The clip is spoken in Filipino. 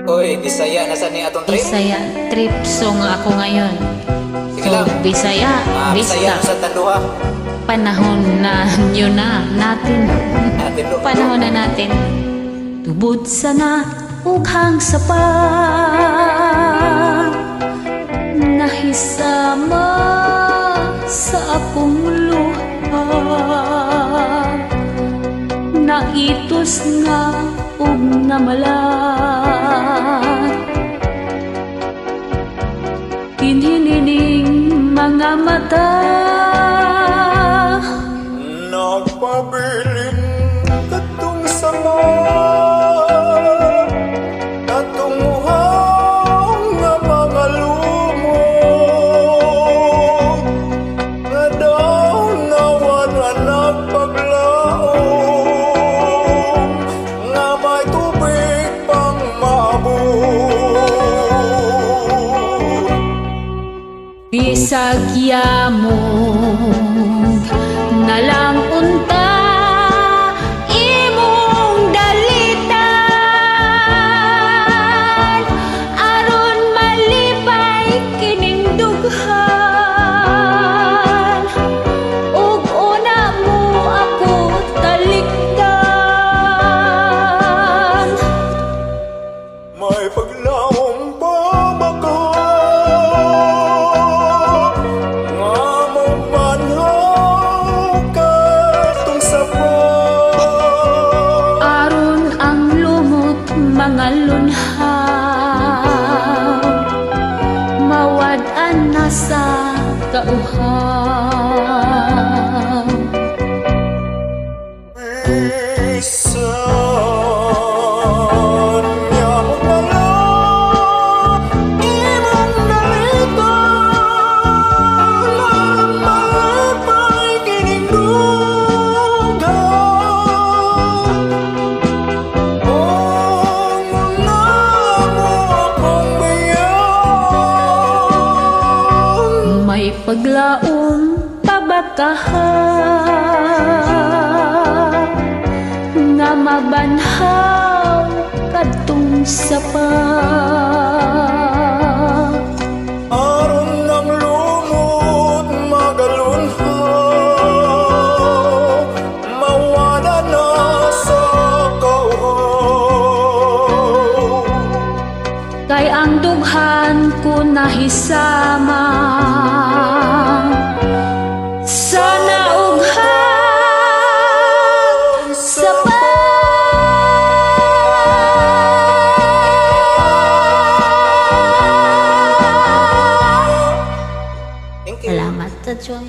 Oy, Bisaya, nasa ni atong trip? Bisaya trip song ako ngayon. Sige lang. Bisaya, Bisaya bista. sa Tanduha. Panahon na yun na natin. Atin do. Panahon na natin. Tubod sana ughang sapa nahisama sa akong luha. Naitos nga ug namalat kinhinining mga mata. Nagpabilin katong sama natunguhang nga mga lumot nga daw nawan nga nagpaglaom nga may tubig pang maabot. Bisag yamong nalang unta imong dalitan aron malipay kining dughan ug una mo ako talikdan. May paglaom pa baka nga mabanhaw katong sapa Aron ang lumot mga lunhaw mawad-an na sa kauhaw. Bisan niya mo pala imong dalitan malipay kining dugang kung una mo akong bayan. May paglaom pabakahan nga mabanhaw kadtong sapa. Aron ng lumot magalunhaw mawala na sa kauhaw. Kay ang dughan ko nahisama sana ughang sapa. Thank you. Salamat sa Joy.